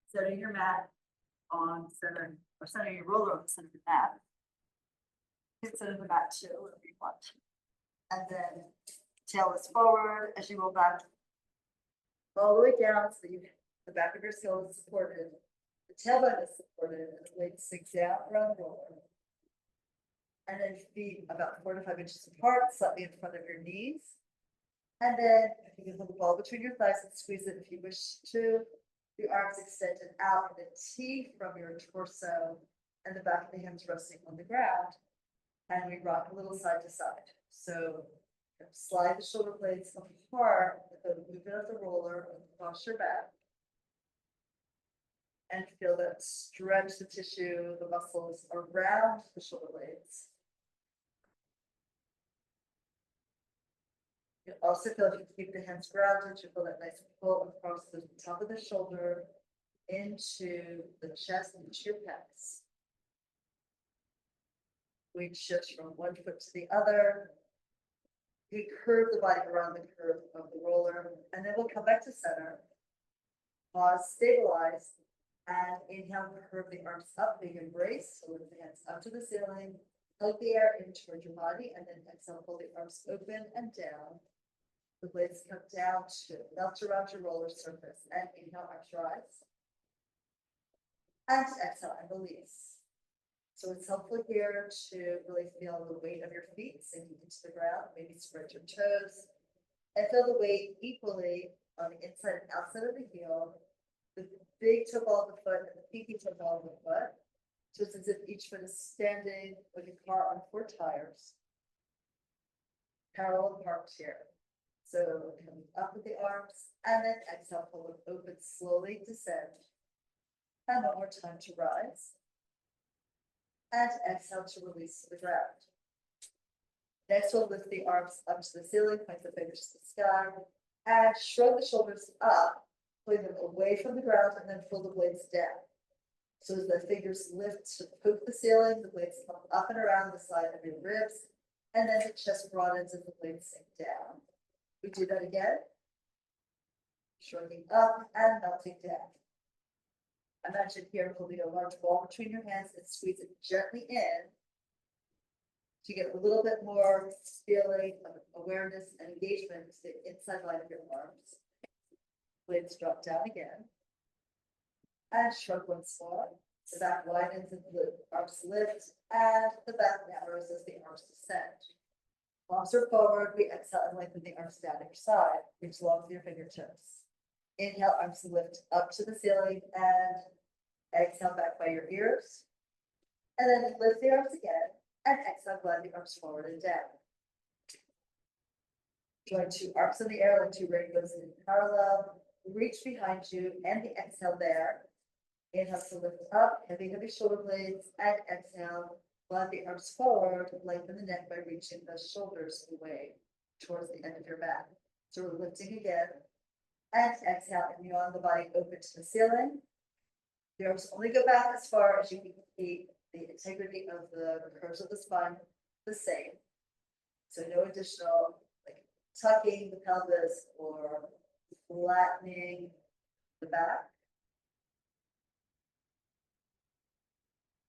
Setting your mat on center, or setting your roller on the center of the mat. You can center the mat too, whatever you want. And then tail is forward as you roll back all the way down, so you, the back of your skull is supported, the tailbone is supported, and the weight sinks down around the roller. And then feet about 4 to 5 inches apart, slightly in front of your knees. And then you can hold the ball between your thighs and squeeze it if you wish to. The arms extended out in a T from your torso, and the back of the hands resting on the ground. And we rock a little side to side. So slide the shoulder blades apart with the movement of the roller across your back. And feel that stretch the tissue, the muscles around the shoulder blades. You also feel if you keep the hands grounded, you feel that nice pull across the top of the shoulder into the chest and into your pecs. We shift from one foot to the other. We curve the body around the curve of the roller, and then we'll come back to center. Pause, stabilize, and inhale, curve the arms up, big embrace. So lift the hands up to the ceiling, hug the air in toward your body, and then exhale, pull the arms open and down. The blades come down to melt around your roller surface, and inhale, arms rise. And exhale and release. So it's helpful here to really feel the weight of your feet sinking into the ground, maybe spread your toes, and feel the weight equally on the inside and outside of the heel, the big toe ball of the foot and the pinky toe ball of the foot. So it's as if each foot is standing like a car on 4 tires, parallel parked here. So coming up with the arms, and then exhale, pull it open, slowly descend. And one more time to rise. And exhale to release to the ground. Next, we'll lift the arms up to the ceiling, point the fingers to the sky, and shrug the shoulders up, pulling them away from the ground, and then pull the blades down. So as the fingers lift to poke the ceiling, the blades come up and around the side of your ribs, and then the chest broadens and the blades sink down. We do that again. Shrugging up and melting down. Imagine here holding a large ball between your hands and squeeze it gently in to get a little bit more feeling of awareness and engagement to the inside line of your arms. Blades drop down again. And shrug once more. The back widens and the arms lift, and the back narrows as the arms descend. Palms are forward, we exhale and lengthen the arms down at your side. Reach long with your fingertips. Inhale, arms lift up to the ceiling, and exhale back by your ears. And then lift the arms again, and exhale, glide the arms forward and down. Join 2 arms in the air like 2 rainbows in parallel. Reach behind you, and the exhale there. Inhale to lift up, heavy shoulder blades, and exhale. Glide the arms forward, lengthen the neck by reaching the shoulders away towards the end of your back. So we're lifting again. And exhale, and yawn the body open to the ceiling. The arms only go back as far as you can keep the integrity of the curves of the spine the same. So no additional like tucking the pelvis or flattening the back.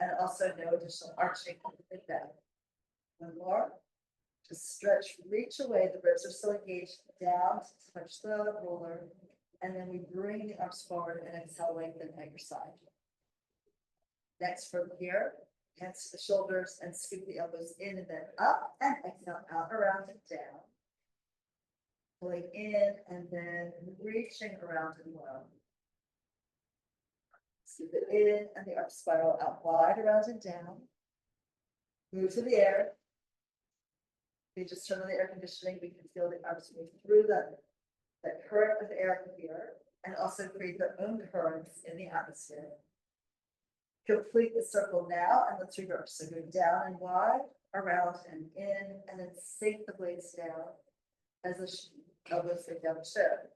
And also no additional arching of the back. One more. Just stretch, reach away. The ribs are still engaged down to touch the roller. And then we bring the arms forward and exhale, lengthen at your side. Next from here, hands to the shoulders and scoop the elbows in and then up, and exhale out, around and down. Pulling in and then reaching around and low. Scoop it in and the arms spiral out wide, around and down. Move to the air. We just turn on the air conditioning, we can feel the arms move through that current of air here, and also create their own currents in the atmosphere. Complete the circle now, and let's reverse. So go down and wide, around and in, and then sink the blades down as the elbows go down too.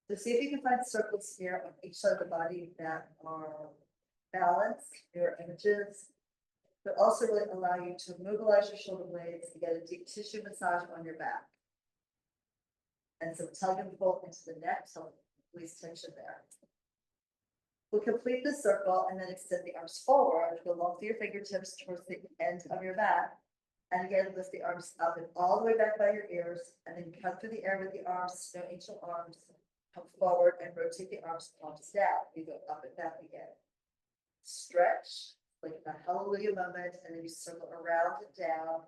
So see if you can find circles here on each side of the body that are balanced, mirror images, but also really allow you to mobilize your shoulder blades and get a deep tissue massage on your back. And some tug and pull into the neck, so release tension there. We'll complete the circle and then extend the arms forward, go long through your fingertips towards the end of your mat. And again, lift the arms up and all the way back by your ears, and then cut through the air with the arms, snow angel arms, come forward and rotate the arms, palms down. You go up and back again. Stretch, like a hallelujah moment, and then you circle around and down,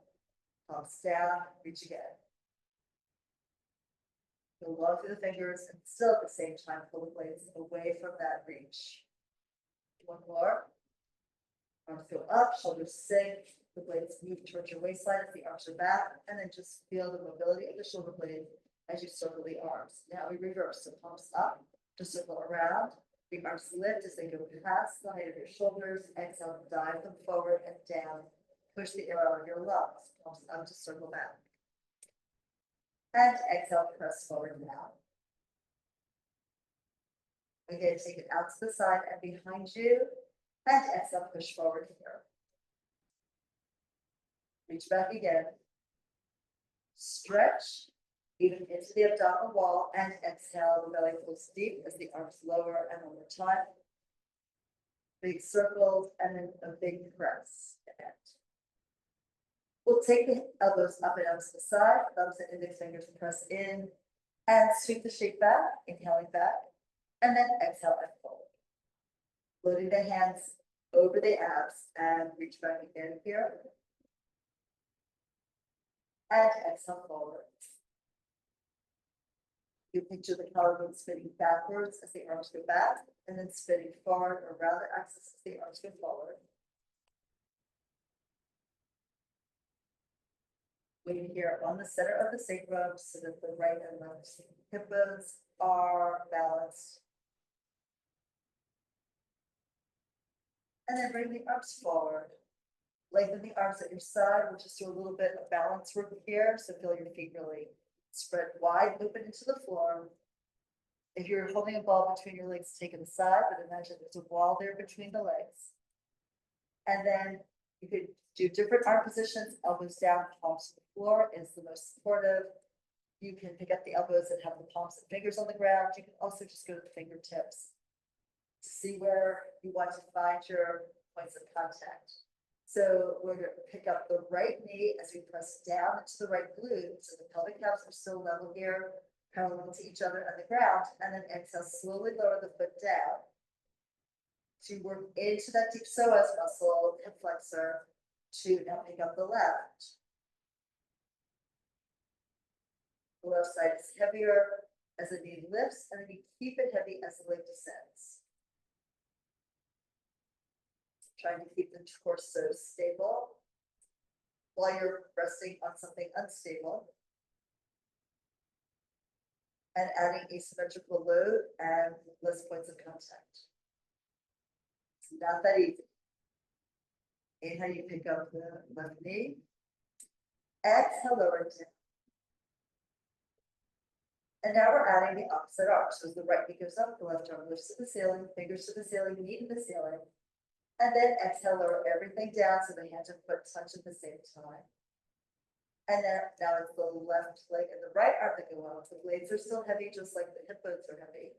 palms down, reach again. Go long through the fingers and still at the same time pull the blades away from that reach. One more. Arms go up, shoulders sink, the blades move towards your waistline as the arms are back, and then just feel the mobility of the shoulder blade as you circle the arms. Now we reverse, so palms up, to circle around, the arms lift as they go past the height of your shoulders, exhale, dive them forward and down, push the air out of your lungs, palms up to circle back. And exhale, press forward now. Again, take it out to the side and behind you, and exhale, push forward here. Reach back again. Stretch, even into the abdominal wall, and exhale, the belly pulls deep as the arms lower, and one more time. Big circles, and then a big press. We'll take the elbows up and out to the side, thumbs and index fingers press in, and sweep the shape back, inhaling back, and then exhale and fold. Loading the hands over the abs and reach back again here. And exhale forward. You picture the collarbone spinning backwards as the arms go back, and then spinning forward around the axis as the arms go forward. Weight here on the center of the sacrum so that the right and left hip bones are balanced. And then bring the arms forward. Lengthen the arms at your side. We'll just do a little bit of balance work here. So feel your feet really spread wide open into the floor. If you're holding a ball between your legs, take it aside, but imagine there's a wall there between the legs. And then you could do different arm positions, elbows down, palms to the floor is the most supportive. You can pick up the elbows and have the palms and fingers on the ground. You can also just go to the fingertips to see where you want to find your points of contact. So we're going to pick up the right knee as we press down into the right glute. So the pelvic calves are still level here, parallel to each other on the ground. And then exhale, slowly lower the foot down to work into that deep psoas muscle, hip flexor, to now pick up the left. The left side is heavier as the knee lifts, and then you keep it heavy as the leg descends. Trying to keep the torso stable while you're resting on something unstable. And adding asymmetrical load and less points of contact. It's not that easy. Inhale, you pick up the left knee. Exhale, lower it down. And now we're adding the opposite arm. So as the right knee goes up, the left arm lifts to the ceiling, fingers to the ceiling, knee to the ceiling. And then exhale, lower everything down so the hands and foot touch at the same time. And then now it's the left leg and the right arm that go up. The blades are still heavy, just like the hip bones are heavy.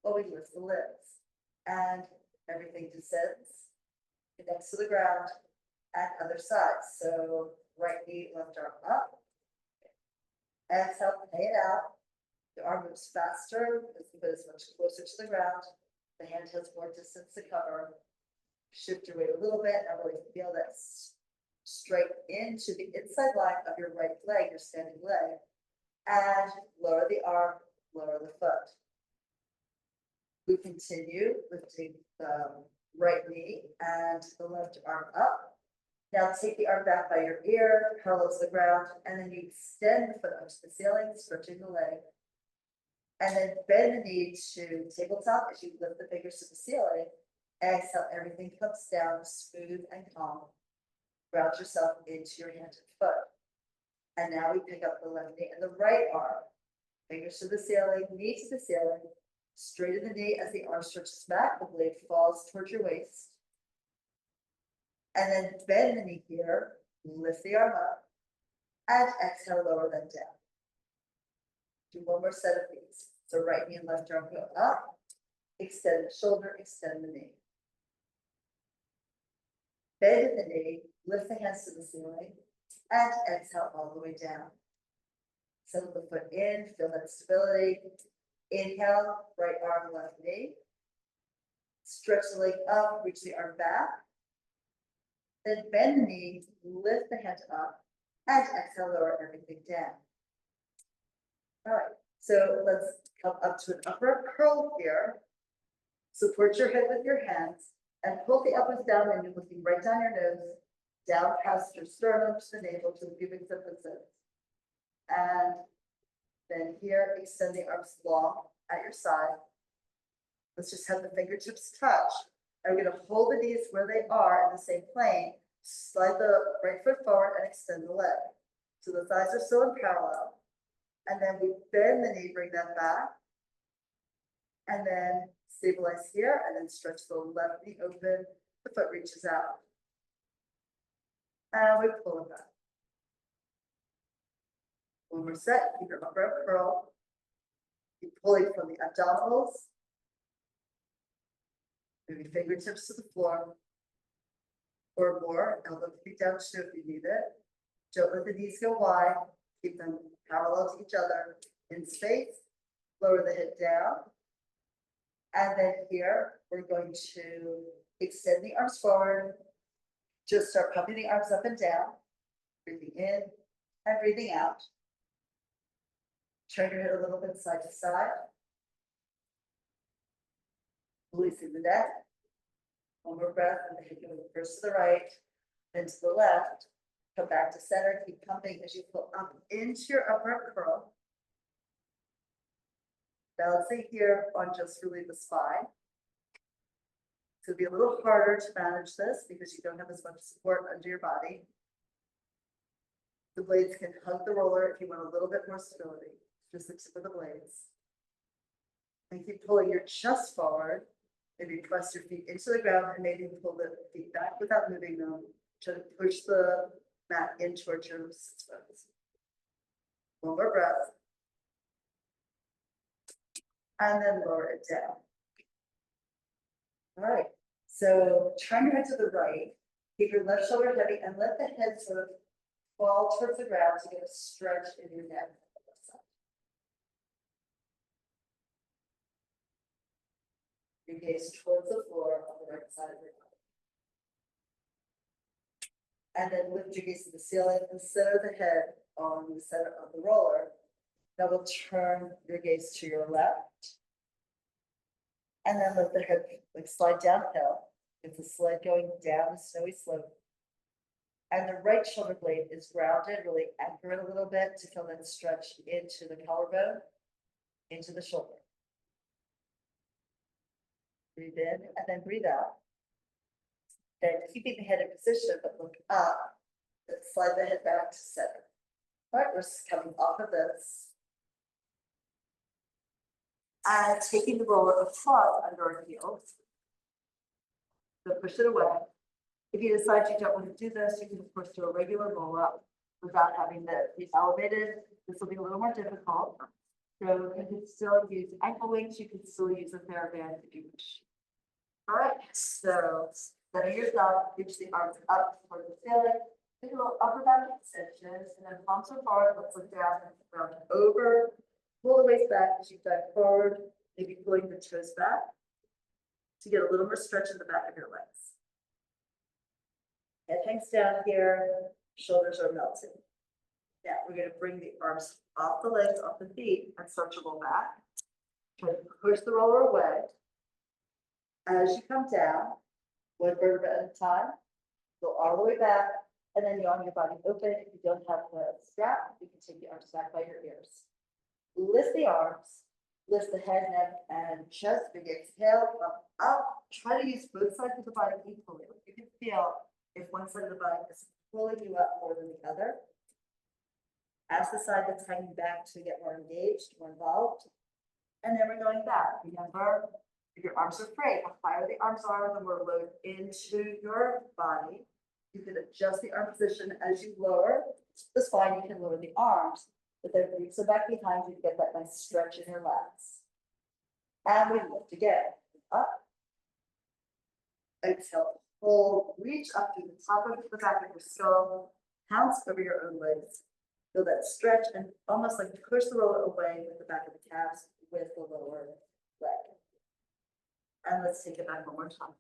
But we lift the limbs. And everything descends, connects to the ground, and other side. So right knee, left arm up. Exhale, pay it out. The arm moves faster because the foot is much closer to the ground. The hand has more distance to cover. Shift your weight a little bit and really feel that straight into the inside line of your right leg, your standing leg. And lower the arm, lower the foot. We continue lifting the right knee and the left arm up. Now take the arm back by your ear, parallel to the ground, and then you extend the foot up to the ceiling, stretching the leg. And then bend the knee to tabletop as you lift the fingers to the ceiling. Exhale, everything comes down, smooth and calm. Ground yourself into your hand and foot. And now we pick up the left knee and the right arm. Fingers to the ceiling, knee to the ceiling. Straighten the knee as the arm stretches back, the blade falls towards your waist. And then bend the knee here, lift the arm up, and exhale, lower them down. Do one more set of these. So right knee and left arm go up, extend the shoulder, extend the knee. Bend in the knee, lift the hands to the ceiling, and exhale all the way down. Settle the foot in, feel that stability. Inhale, right arm, left knee. Stretch the leg up, reach the arm back. Then bend the knee, lift the head up, and exhale, lower everything down. All right, so let's come up to an upper curl here. Support your head with your hands and pull the elbows down, and you're looking right down your nose, down past your sternum to the navel to the pubic symphysis. And then here, extend the arms long at your side. Let's just have the fingertips touch. And we're going to hold the knees where they are in the same plane. Slide the right foot forward and extend the leg. So the thighs are still in parallel. And then we bend the knee, bring that back. And then stabilize here, and then stretch the left knee open. The foot reaches out. And we pull it back. One more set, keep your upper up curl. Keep pulling from the abdominals. Maybe fingertips to the floor. Or more, elbow can be down too if you need it. Don't let the knees go wide. Keep them parallel to each other in space. Lower the head down. And then here, we're going to extend the arms forward. Just start pumping the arms up and down. Breathing in and breathing out. Turn your head a little bit side to side. Releasing the neck. One more breath, and then you go first to the right, then to the left. Come back to center. Keep pumping as you pull up into your upper curl. Balancing here on just really the spine. It's going to be a little harder to manage this because you don't have as much support under your body. The blades can hug the roller if you want a little bit more stability. Just the tip of the blades. And keep pulling your chest forward. Maybe press your feet into the ground and maybe pull the feet back without moving them to push the mat in towards your sits bones. One more breath. And then lower it down. All right, so turn your head to the right, keep your left shoulder heavy, and let the head sort of fall towards the ground to get a stretch in your neck. Your gaze towards the floor on the right side of your body. And then lift your gaze to the ceiling and center the head on the center of the roller. That will turn your gaze to your left. And then let the head like slide downhill. It's a sled going down a snowy slope. And the right shoulder blade is rounded, really anchor it a little bit to feel that stretch into the collarbone, into the shoulder. Breathe in and then breathe out. Then keeping the head in position, but look up, then slide the head back to center. All right, we're coming off of this. And taking the roller across under our heels. So push it away. If you decide you don't want to do this, you can of course do a regular roll up without having the feet elevated. This will be a little more difficult. So you can still use ankle weights, you can still use a TheraBand if you wish. All right, so center yourself, reach the arms up toward the ceiling, take a little upper back extensions, and then palms are forward. Let's look down and round over. Pull the waist back as you dive forward, maybe pulling the toes back to get a little more stretch in the back of your legs. Head hangs down here, shoulders are melting. Now we're going to bring the arms off the legs, off the feet, and start to roll back. Try to push the roller away. As you come down, one vertebra at a time, go all the way back, and then yawn your body open. If you don't have the strap, you can take the arms back by your ears. Lift the arms, lift the head, neck, and chest. Big exhale, up, up. Try to use both sides of the body equally. You can feel if one side of the body is pulling you up more than the other. Ask the side that's hanging back to get more engaged, more involved. And then we're going back. Remember, if your arms are free, the higher the arms are, the more load into your body. You can adjust the arm position as you lower the spine. You can lower the arms, but then glutes are back behind you to get that nice stretch in your lats. And we lift again. up. Exhale, hold, reach up to the top of the back of your skull, pounce over your own legs. Feel that stretch and almost like push the roller away with the back of the calves with the lower leg. And let's take it back one more time.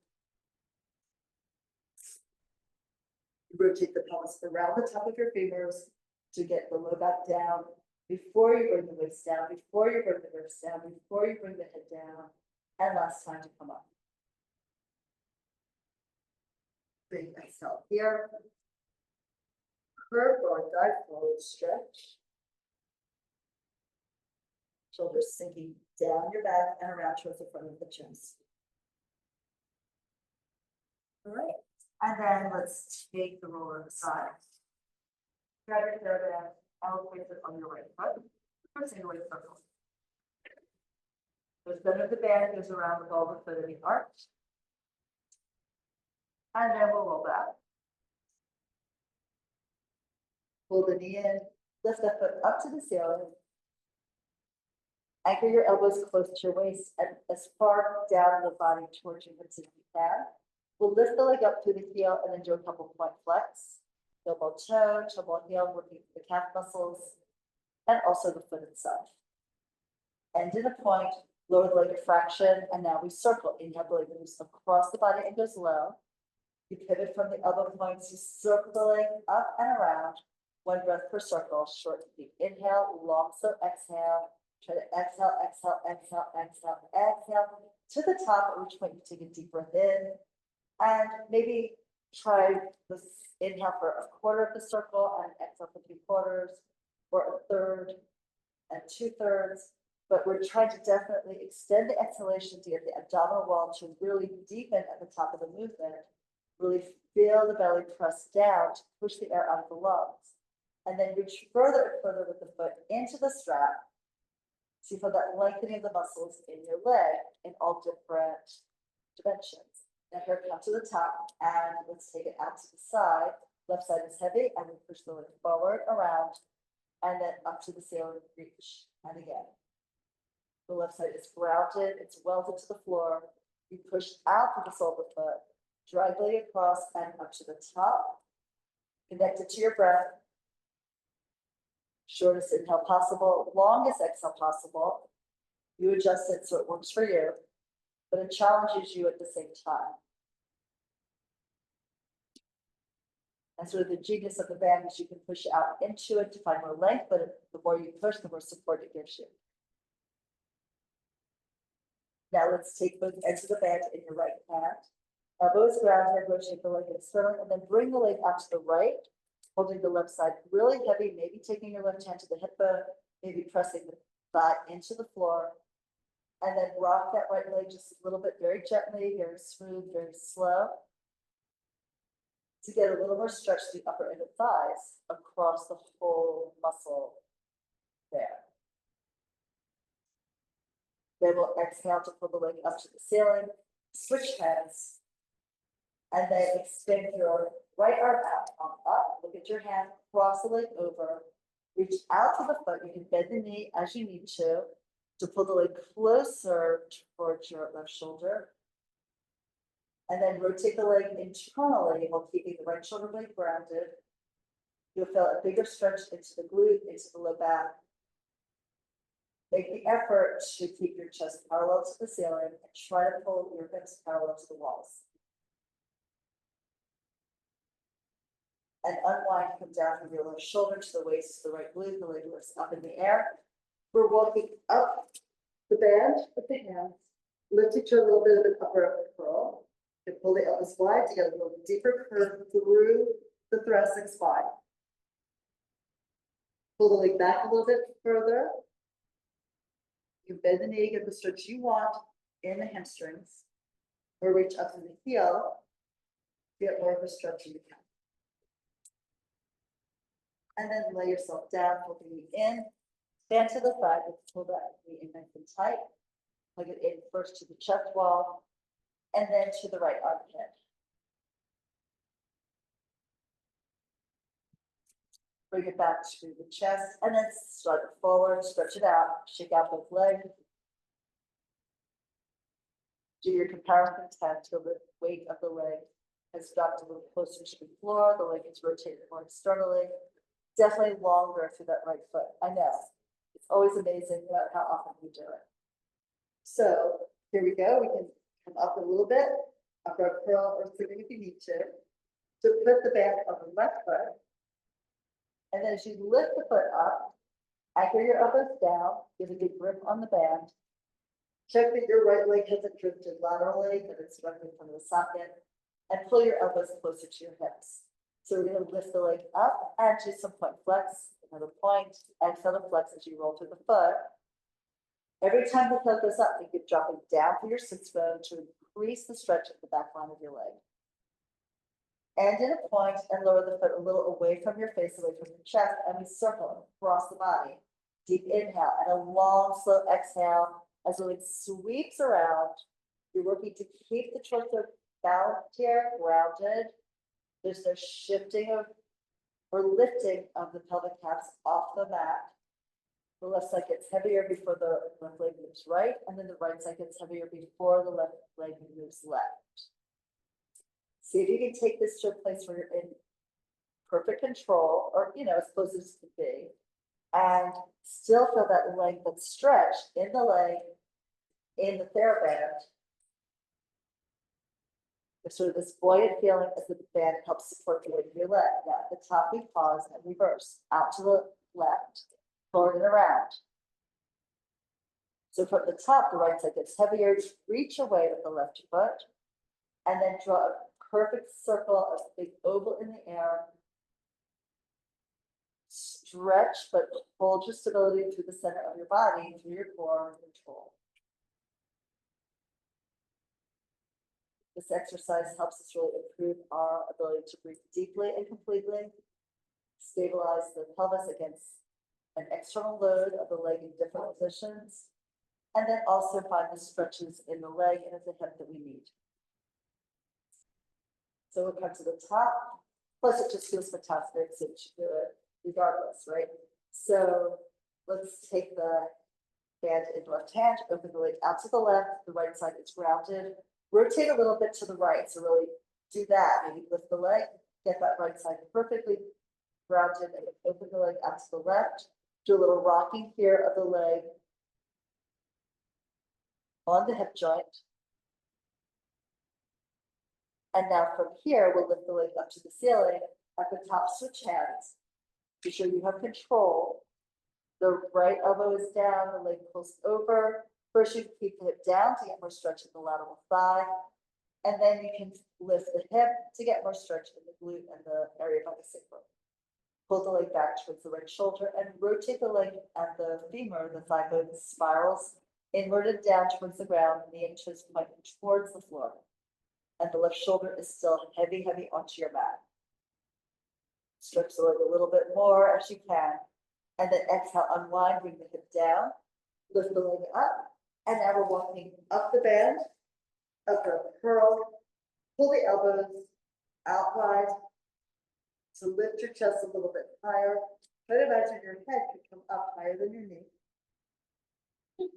Rotate the pelvis around the top of your fingers to get the low back down before you bring the waist down, before you bring the ribs down, before you bring the head down. And last time to come up. Big exhale here. Curve or dive forward stretch. Shoulders sinking down your back and around towards the front of the chest. All right. And then let's take the roller aside. Grab your theraband and place it on your right foot. First in a right circle. The center of the band goes around the ball of the foot of the arch. And then we'll roll back. Pull the knee in, lift the foot up to the ceiling. Anchor your elbows close to your waist and as far down the body towards your hips as you can. We'll lift the leg up through the heel and then do a couple point flex. Elbow toe, toe heel, working the calf muscles, and also the foot itself. End in a point, lower the leg a fraction, and now we circle. Inhale, the leg moves across the body and goes low. You pivot from the elbow points, you circle the leg up and around. One breath per circle, short and deep. Inhale, long, slow exhale. Try to exhale, exhale, exhale, exhale, exhale. To the top, at which point you take a deep breath in. And maybe try this inhale for a quarter of the circle and exhale for 3/4, or a third and 2/3. But we're trying to definitely extend the exhalation to get the abdominal wall to really deepen at the top of the movement. Really feel the belly press down to push the air out of the lungs. And then reach further and further with the foot into the strap. So you feel that lengthening of the muscles in your leg in all different dimensions. Now here, come to the top and let's take it out to the side. Left side is heavy and we push the leg forward, around, and then up to the ceiling, reach, and again. The left side is grounded, it's welded to the floor. You push out through the sole of the foot, drag the leg across and up to the top. Connect it to your breath. Shortest inhale possible, longest exhale possible. You adjust it so it works for you, but it challenges you at the same time. And sort of the genius of the band is you can push out into it to find more length, but the more you push, the more support it gives you. Now let's take both ends of the band in your right hand. Elbows grounded, rotate the leg externally, and then bring the leg out to the right, holding the left side really heavy, maybe taking your left hand to the hip bone, maybe pressing the thigh into the floor, and then rock that right leg just a little bit, very gently, very smooth, very slow, to get a little more stretch to the upper end of thighs across the whole muscle there. Then we'll exhale to pull the leg up to the ceiling, switch hands, and then extend your right arm out, palm up, look at your hand, cross the leg over, reach out to the foot, you can bend the knee as you need to pull the leg closer towards your left shoulder. And then rotate the leg internally while keeping the right shoulder blade grounded. You'll feel a bigger stretch into the glute, into the low back. Make the effort to keep your chest parallel to the ceiling and try to pull your hips parallel to the walls. And unwind, come down from your left shoulder to the waist, to the right glute, the leg lifts up in the air. We're walking up the band with the hands, lifting to a little bit of an upper curl. You pull the elbows wide to get a little deeper curve through the thoracic spine. Pull the leg back a little bit further. You bend the knee, get the stretch you want in the hamstrings, or reach up to the heel, get more of a stretch in the calf. And then lay yourself down, pull the knee in, stand to the side, pull that knee in nice and tight, plug it in first to the chest wall, and then to the right armpit. Bring it back to the chest, and then slide it forward, stretch it out, shake out both legs. Do your comparison 10 till the weight of the leg has dropped a little closer to the floor, the leg is rotated more externally. Definitely longer through that right foot. I know. It's always amazing about how often we do it. So here we go. We can come up a little bit, upper curl or sitting if you need to. So put the band on the left foot. And then as you lift the foot up, anchor your elbows down, give a good grip on the band. Check that your right leg hasn't drifted laterally, that it's directly from the socket, and pull your elbows closer to your hips. So we're going to lift the leg up and do some point flex, another point, exhale to flex as you roll through the foot. Every time the foot goes up, you keep dropping down through your sits bone to increase the stretch of the back line of your leg. And in a point and lower the foot a little away from your face, away from your chest, and we circle across the body. Deep inhale and a long, slow exhale as the leg sweeps around. You're working to keep the torso balanced here, grounded. There's no shifting of or lifting of the pelvic caps off the mat. The left side gets heavier before the left leg moves right, and then the right side gets heavier before the left leg moves left. See if you can take this to a place where you're in perfect control, or as close as you can be, and still feel that leg that's stretched in the leg, in the TheraBand. There's sort of this buoyant feeling as the band helps support the weight of your leg. Now at the top, we pause and reverse out to the left, forward and around. So from the top, the right side gets heavier. Reach away with the left foot, and then draw a perfect circle, a big oval in the air. Stretch, but hold your stability through the center of your body, through your core control. This exercise helps us really improve our ability to breathe deeply and completely, stabilize the pelvis against an external load of the leg in different positions, and then also find the stretches in the leg and at the hip that we need. So we'll come to the top, plus it just feels fantastic, so you should do it regardless, right? So let's take the band in left hand, open the leg out to the left, the right side is grounded. Rotate a little bit to the right, so really do that. Maybe lift the leg, get that right side perfectly grounded, and open the leg out to the left. Do a little rocking here of the leg on the hip joint. And now from here, we'll lift the leg up to the ceiling. At the top, switch hands. Be sure you have control. The right elbow is down, the leg pulls over. First, you can keep the hip down to get more stretch in the lateral thigh. And then you can lift the hip to get more stretch in the glute and the area by the sacrum. Pull the leg back towards the right shoulder and rotate the leg at the femur, the thigh bone spirals inverted down towards the ground, knee and toes pointing towards the floor. And the left shoulder is still heavy, heavy onto your mat. Stretch the leg a little bit more as you can. And then exhale, unwind, bring the hip down, lift the leg up. And now we're walking up the band, up the curl, pull the elbows out wide. So lift your chest a little bit higher. Try to imagine your head could come up higher than your knee.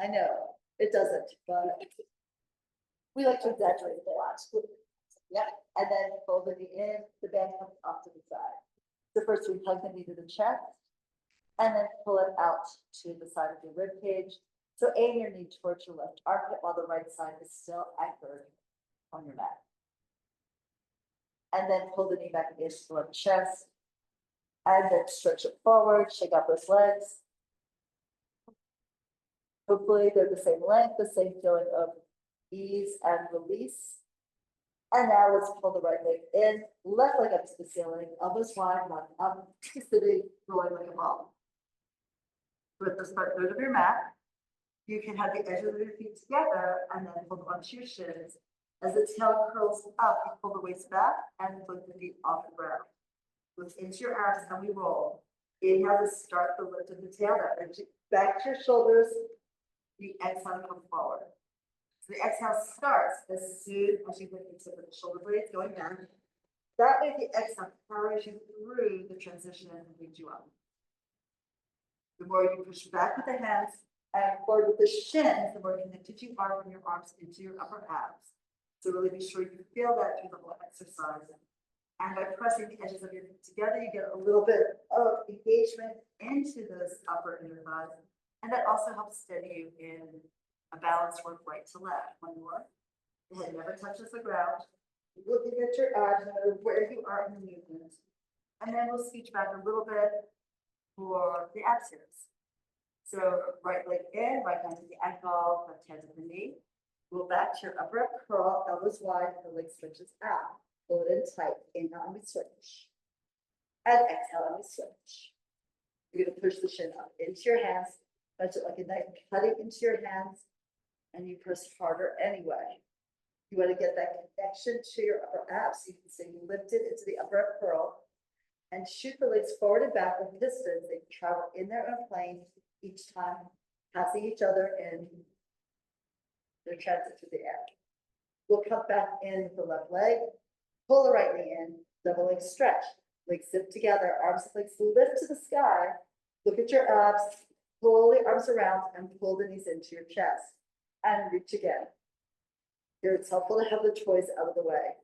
I know, it doesn't, but we like to exaggerate a lot. Yeah, and then fold the knee in, the band comes off to the side. So first we hug the knee to the chest, and then pull it out to the side of your rib cage. So aim your knee towards your left armpit while the right side is still anchored on your mat. And then pull the knee back against the left chest. And then stretch it forward, shake out those legs. Hopefully they're the same length, the same feeling of ease and release. And now let's pull the right leg in, left leg up to the ceiling, elbows wide, one up, sitting, rolling like a ball. With the start out of your mat. You can have the edges of your feet together and then hold onto your shins. As the tail curls up, you pull the waist back and flip the feet off the ground. Lift into your arms and we roll. Inhale to start the lift of the tail. That brings you back to your shoulders. You exhale to come forward. So the exhale starts as soon as you lift the tip of the shoulder blades going down. That way the exhale carries you through the transition and leads you up. The more you push back with the hands, And forward with the shins, and we're connected to your arm and your arms into your upper abs. So really be sure you feel that through the whole exercise. And by pressing the edges of your feet together, you get a little bit of engagement into those upper inner thighs. And that also helps steady you in a balanced work right to left. One more. The head never touches the ground. Looking at your abs, no matter where you are in the movement. And then we'll scooch back a little bit for the ab series. So right leg in, right hand to the ankle, left hand to the knee. Go back to your upper curl, elbows wide, and the leg stretches out. Pull it in tight. Inhale and we switch. And exhale and we switch. You're gonna push the shin up into your hands. Touch it like a knife, cutting into your hands, and you press harder anyway. You want to get that connection to your upper abs. So you can say you lift it into the upper curl and shoot the legs forward and back with pistons. They travel in their own plane each time, passing each other in their transit through the air. We'll come back in with the left leg, pull the right knee in, double leg stretch, legs zip together, arms and legs lift to the sky. Look at your abs, pull the arms around and pull the knees into your chest and reach again. Here it's helpful to have the toys out of the way.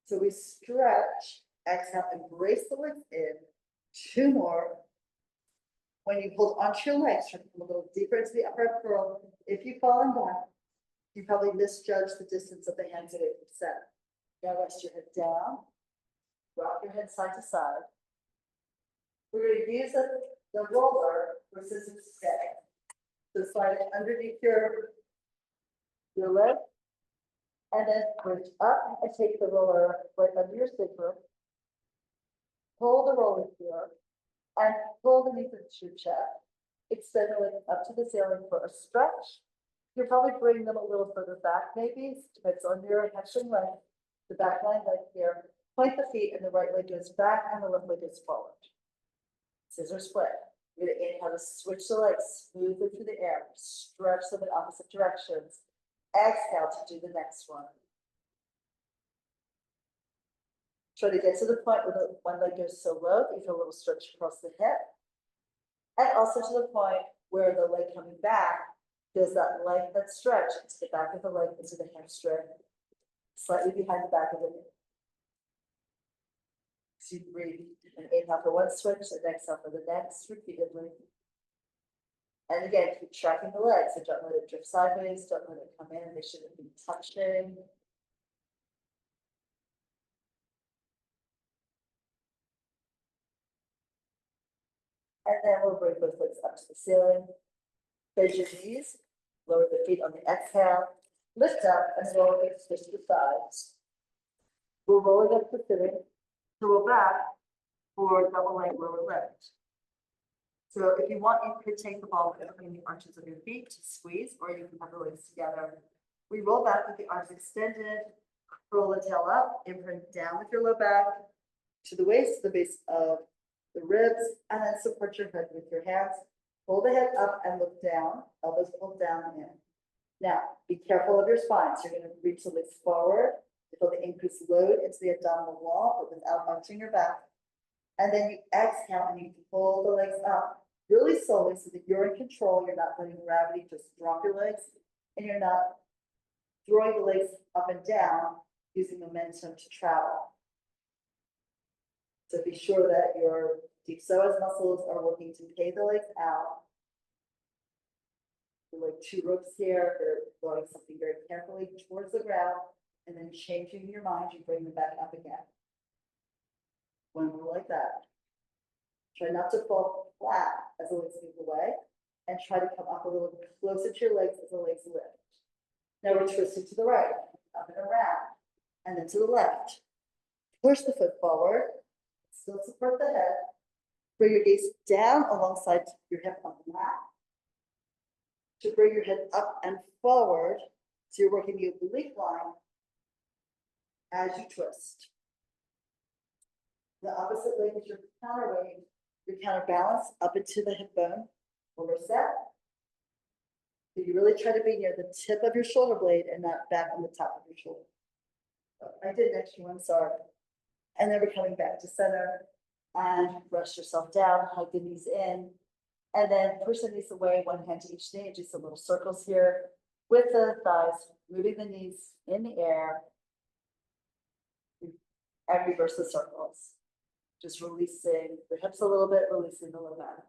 So we stretch, exhale, embrace the legs in. 2 more. When you hold onto your legs, try to come a little deeper into the upper curl. If you fall and back, you probably misjudge the distance of the hands away from center. Now rest your head down, rock your head side to side. We're going to use the roller for scissors stay. So slide it underneath your leg, and then bridge up and take the roller right under your sacrum. Pull the roller here and pull the knees into your chest. Extend the leg up to the ceiling for a stretch. You'll probably bring them a little further back, maybe. Depends on your hamstring length. The back line leg here. Point the feet, and the right leg goes back, and the left leg goes forward. Scissor split. You're going to inhale to switch the legs smoothly through the air. Stretch them in opposite directions. Exhale to do the next one. Try to get to the point where the one leg goes so low that you feel a little stretch across the hip. And also to the point where the leg coming back feels that length, that stretch into the back of the leg, into the hamstring, slightly behind the back of the knee. So you breathe and inhale for one switch, and exhale for the next repeatedly. And again, keep tracking the legs, so don't let it drift sideways, don't let it come in, they shouldn't be touching. And then we'll bring both legs up to the ceiling. Bend your knees, lower the feet on the exhale, lift up and roll the twist to the sides. We're rolling up the sitting, to roll back for double leg lower lift. So if you want, you could take the ball between the arches of your feet to squeeze, or you can have the legs together. We roll back with the arms extended, curl the tail up, imprint down with your low back to the waist, the base of the ribs, and then support your head with your hands. Pull the head up and look down, elbows pulled down and in. Now, be careful of your spine. So you're going to reach the legs forward, you feel the increased load into the abdominal wall, but without bunching your back. And then you exhale and you pull the legs up really slowly so that you're in control. You're not letting gravity just drop your legs, and you're not throwing the legs up and down using momentum to travel. So be sure that your deep psoas muscles are working to pay the legs out. Like 2 ropes here, they're throwing something very carefully towards the ground, and then changing your mind, you bring them back up again. One more like that. Try not to fall flat as the legs move away, and try to come up a little closer to your legs as the legs lift. Now we're twisting to the right, up and around, and then to the left. Push the foot forward, still support the head. Bring your gaze down alongside your hip on the mat. To bring your head up and forward, so you're working the oblique line as you twist. The opposite leg is your counterweight, your counterbalance up into the hip bone, over set. So you really try to be near the tip of your shoulder blade and not back on the top of your shoulder. I did an extra one, sorry. And then we're coming back to center and rest yourself down, hug the knees in. And then push the knees away, one hand to each knee, and do some little circles here with the thighs, moving the knees in the air. And reverse the circles. Just releasing the hips a little bit, releasing the low back.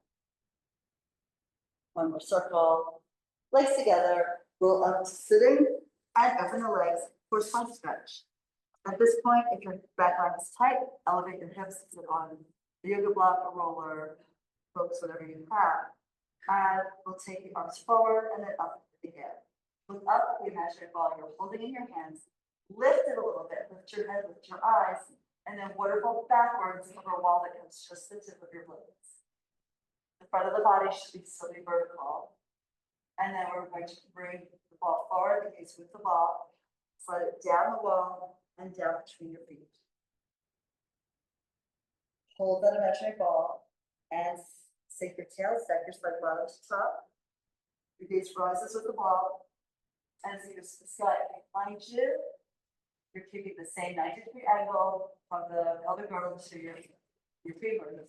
One more circle. Legs together, roll up to sitting, and open the legs for a spine stretch. At this point, if your back line is tight, elevate your hips, sit on the yoga block, a roller, focus whatever you have. And we'll take the arms forward and then up again. Look up, the imaginary ball you're holding in your hands. Lift it a little bit, lift your head, lift your eyes, and then waterfall backwards over a wall that comes just the tip of your blades. The front of the body should be still be vertical. And then we're going to bring the ball forward, the gaze with the ball, slide it down the wall and down between your feet. Hold that imaginary ball and sink your tail, stack your spine bottom to top. Your gaze rises with the ball and see the sky behind you. You're keeping the same 90-degree angle from the pelvic girdle to your femur.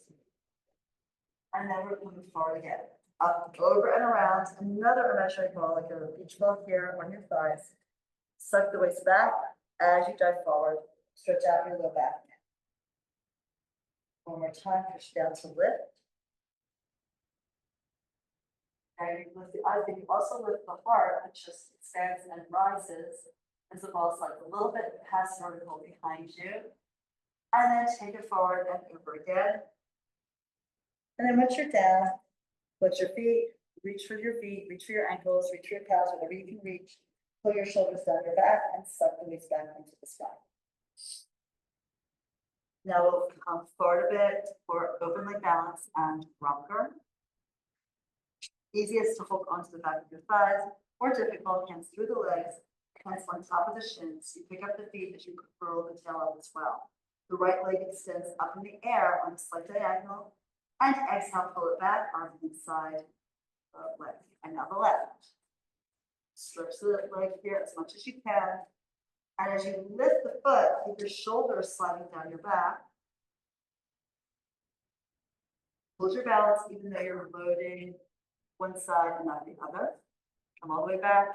And then we're moving forward again. Up, over, and around. Another imaginary ball, like a beach ball here on your thighs. Suck the waist back as you dive forward. Stretch out your low back. One more time, push down to lift. And you lift the eyes, but you also lift the heart, which just expands and rises as the ball slides a little bit past vertical behind you. And then take it forward and over again. And then once you're down, put your feet, reach for your feet, reach for your ankles, reach for your calves, whatever you can reach. Pull your shoulders down your back and suck the waist back into the spine. Now we'll come forward a bit for open leg balance and rocker. Easiest to hold onto the back of your thighs, or difficult, hands through the legs, hands on top of the shins. You pick up the feet as you curl the tail out as well. The right leg extends up in the air on a slight diagonal, and exhale, pull it back, arms inside the leg. And now the left. Stretch the leg here as much as you can. And as you lift the foot, keep your shoulders sliding down your back. Hold your balance even though you're loading one side and not the other. Come all the way back.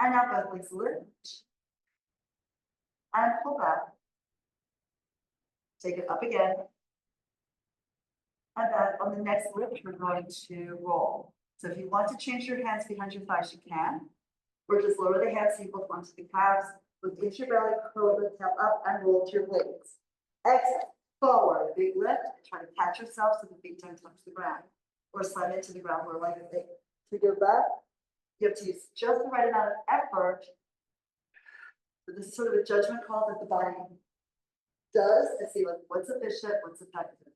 And now both legs lift. And pull back. Take it up again. And then on the next lift, we're going to roll. So if you want to change your hands behind your thighs, you can. Or just lower the hands equal onto the calves. Lift into your belly, curl the tail up, and roll to your blades. Exhale, forward, big lift. Try to catch yourself so the feet don't touch the ground. Or slide into the ground more like a thing. To go back, you have to use just the right amount of effort. So this is sort of a judgment call that the body does to see like what's efficient, what's effective.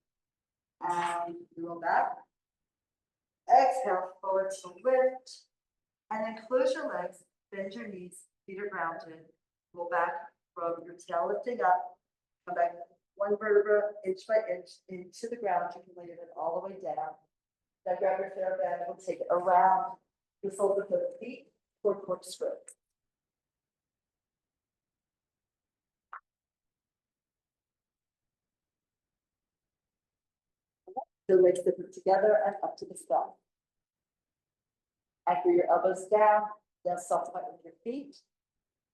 And you roll back. Exhale, forward to lift. And then close your legs, bend your knees, feet are grounded. Roll back from your tail lifting up. Come back one vertebra, inch by inch, into the ground. You can lay it all the way down. Now grab your fair bend, we'll take it around the soles of the feet for corkscrew. The legs to put together and up to the sky. Anchor your elbows down, then soft point with your feet.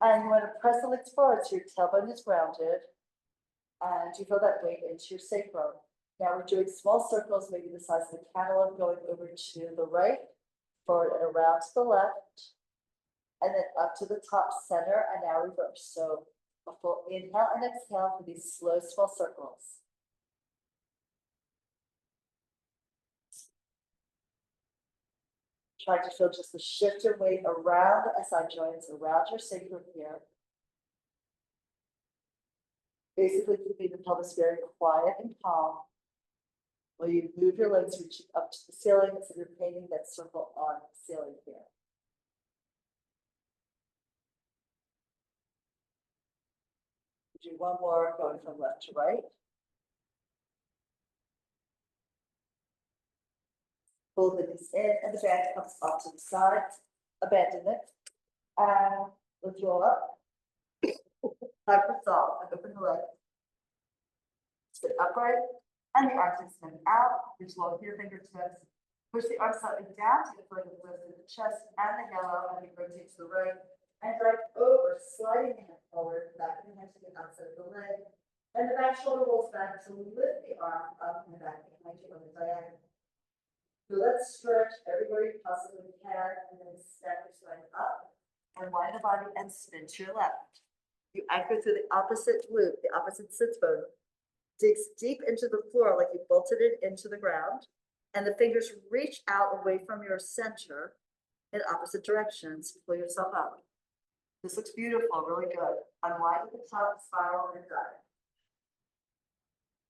And you want to press the legs forward so your tailbone is grounded. And you feel that weight into your sacrum. Now we're doing small circles, maybe the size of the cantaloupe, going over to the right, forward and around to the left. And then up to the top center, and now reverse. So a full inhale and exhale for these slow, small circles. Try to feel just the shift in weight around the SI joints, around your sacrum here. Basically keeping the pelvis very quiet and calm. While you move your legs reaching up to the ceiling, so you're painting that circle on the ceiling here. Do one more, going from left to right. Pull the knees in, and the band comes off to the side. Abandon it. And let's roll up. High for salt, and open the leg. Sit upright, and the arms extend out. Reach low with your fingertips. Push the arms slightly down to the foot of the lift in the chest and the halo, and you rotate to the right. And drag over, sliding the hand forward, back of the hand to the outside of the leg. And the back shoulder rolls back to lift the arm up and back behind you on the diagonal. So let's stretch everywhere you possibly can, and then step your spine up. And wind the body and spin to your left. You anchor through the opposite glute, the opposite sits bone. Digs deep into the floor like you bolted it into the ground. And the fingers reach out away from your center in opposite directions. Pull yourself up. This looks beautiful, really good. Unwind at the top, spiral, and dive.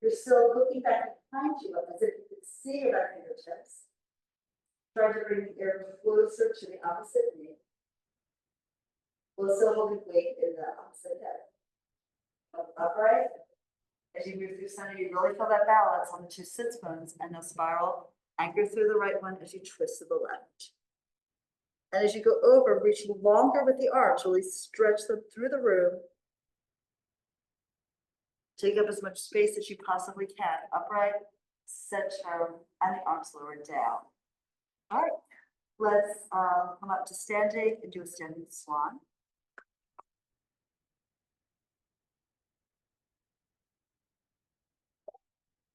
You're still looking back behind you as if you could see your back fingertips. Try to bring the air closer to the opposite knee. We'll still hold the weight in the opposite head. Upright. As you move through center, you really feel that balance on the two sits bones, and they'll spiral. Anchor through the right one as you twist to the left. And as you go over, reach longer with the arms, really stretch them through the room. Take up as much space as you possibly can. Upright, center, and the arms lower down. All right, let's come up to standing and do a standing swan.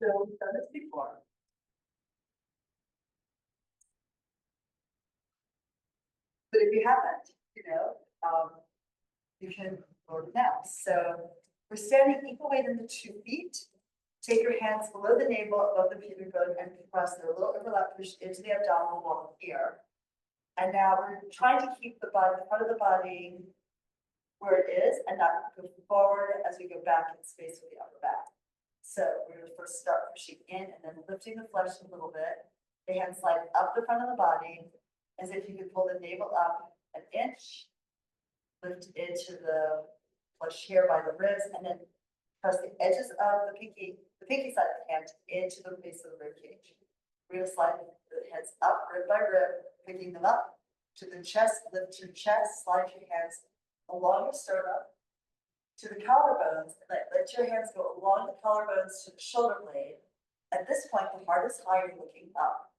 So we've done this before. But if you haven't, you can go now. So we're standing equal weight in the 2 feet. Take your hands below the navel, above the pubic bone, and press their little overlap, push into the abdominal wall here. And now we're trying to keep the body, the front of the body where it is, and not go forward as we go back in space with the upper back. So we're going to first start pushing in and then lifting the flesh a little bit. The hands slide up the front of the body, as if you could pull the navel up an inch, lift into the flesh here by the ribs, and then press the edges of the pinky side of the hand into the base of the rib cage. We're gonna slide the heads up rib by rib, picking them up to the chest, lift your chest, slide your hands along your sternum to the collarbones, and let your hands go along the collarbones to the shoulder blade. At this point, the heart is higher, looking up.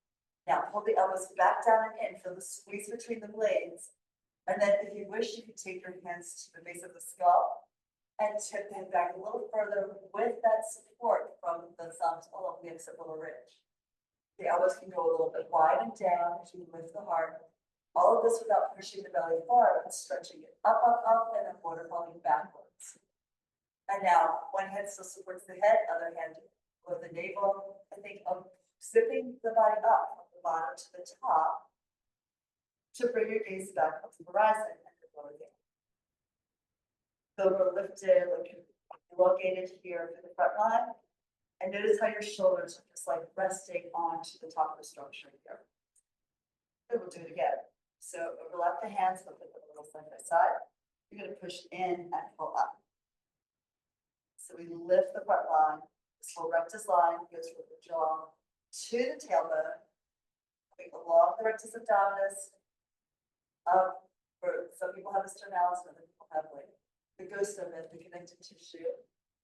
Now pull the elbows back down and in, feel the squeeze between the blades. And then if you wish, you can take your hands to the base of the skull and tip the head back a little further with that support from the thumbs along the occipital ridge. The elbows can go a little bit wide and down as you lift the heart. All of this without pushing the belly forward, but stretching it up, up, up, and then waterfalling backwards. And now one hand still supports the head, other hand with the navel. I think of zipping the body up from the bottom to the top to bring your gaze back up to the horizon and the lower down. So we're lifted, like elongated here for the front line. And notice how your shoulders are just like resting onto the top of the structure here. Good, we'll do it again. So overlap the hands, flip it a little side by side. You're going to push in and pull up. So we lift the front line. This whole rectus line goes from the jaw to the tailbone. We go along the rectus abdominis. Some people have a sternalis, other people have like the ghost of it, the connective tissue,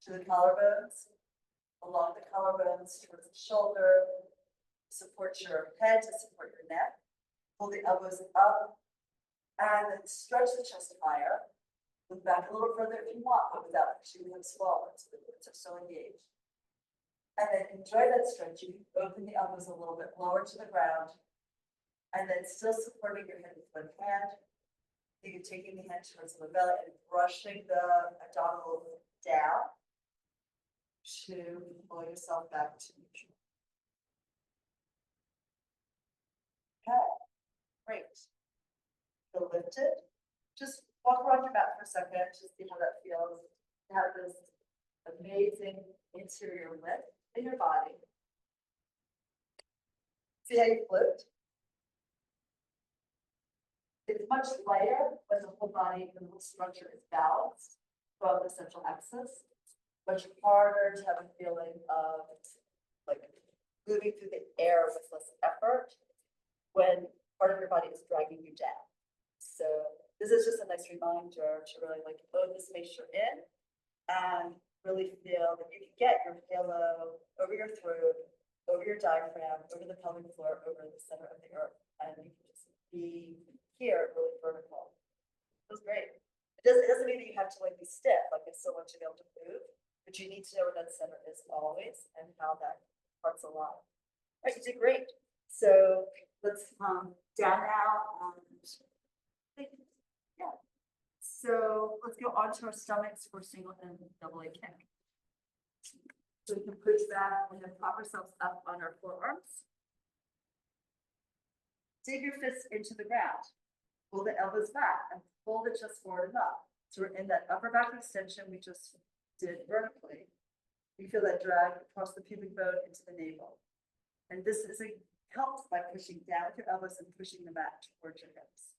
to the collarbones, along the collarbones towards the shoulder. Support your head to support your neck. Pull the elbows up and then stretch the chest higher. Look back a little further if you want, but without pushing the hips forward, so the glutes are still engaged. And then enjoy that stretch. You can open the elbows a little bit lower to the ground, and then still supporting your head with one hand. You're taking the hand towards the belly and brushing the abdominal down to pull yourself back to neutral. Okay, great. Feel lifted. Just walk around your mat for a second to see how that feels. To have this amazing interior lift in your body. See how you float? It's much lighter when the whole body, the whole structure is balanced above the central axis. Much harder to have a feeling of like moving through the air with less effort when part of your body is dragging you down. So this is just a nice reminder to really like load the space you're in and really feel that you can get your halo over your throat over your diaphragm, over the pelvic floor, over the center of the earth. And you can just be here really vertical. Feels great. It doesn't mean that you have to like be stiff, like I still want you to be able to move, but you need to know where that center is always and how that part's aligned. All right, you did great. So let's down now and yeah. So let's go onto our stomachs for single and double A kick. So we can push back and then prop ourselves up on our forearms. Dig your fists into the ground. Pull the elbows back and pull the chest forward and up. So we're in that upper back extension we just did vertically. You feel that drag across the pubic bone into the navel. And this is helped by pushing down with your elbows and pushing them back towards your hips.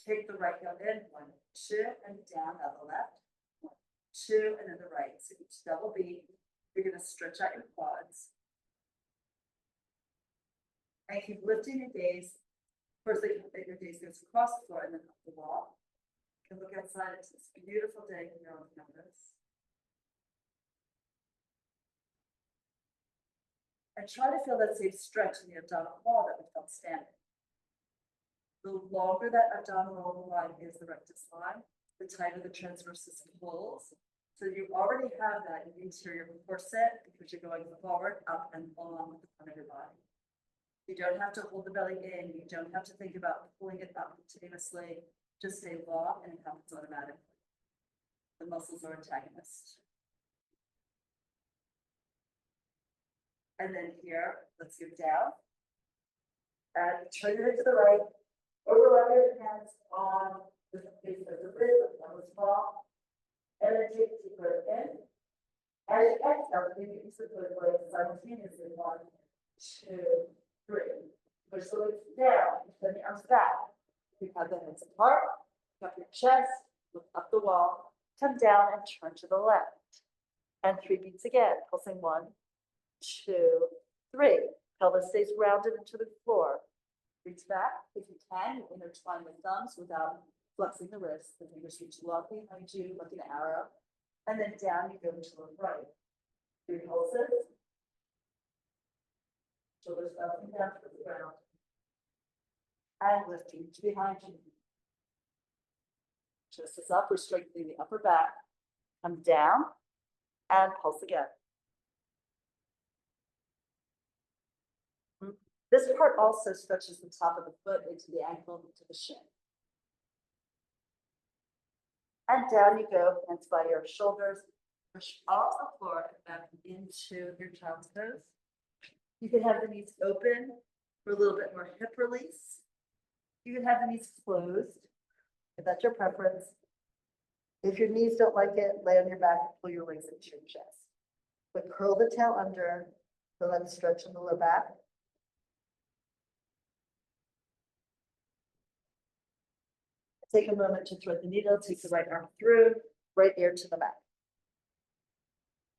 Take the right heel in, 1, 2, and down on the left. 1, 2, and then the right. So each double beat, you're going to stretch out your quads. And keep lifting your gaze. First, your gaze goes across the floor and then up the wall. You can look outside. It's this beautiful day here on campus. And try to feel that same stretch in the abdominal wall that we felt standing. The longer that abdominal line is the rectus line, the tighter the transversus pulls. So you already have that interior corset because you're going forward, up, and along the front of your body. You don't have to hold the belly in. You don't have to think about pulling it up continuously. Just stay long and it happens automatically. The muscles are antagonists. And then here, let's go down. And turn your head to the right. Overlap your hands on the face of the rib, the elbows fall. And then take a deep breath in. As you exhale, maybe you put the legs simultaneously. 1, 2, 3. Push the legs down, turn the arms back. You have the hands apart, up your chest, look up the wall, come down and turn to the left. And 3 beats again, pulsing 1, 2, 3. Pelvis stays grounded into the floor. Reach back if you can, intertwine the thumbs without flexing the wrists. The fingers reach long behind you, like an arrow. And then down you go to the right. 3 pulses. Shoulders bouncing down to the ground. And lifting to behind you. Chest is up, we're strengthening the upper back. Come down and pulse again. This part also stretches the top of the foot into the ankle, into the shin. And down you go, hands by your shoulders, push off the floor and back into your child's pose. You can have the knees open for a little bit more hip release. You can have the knees closed, if that's your preference. If your knees don't like it, lay on your back and pull your legs into your chest. But curl the tail under, feel that stretch in the low back. Take a moment to thread the needle, take the right arm through, right ear to the mat.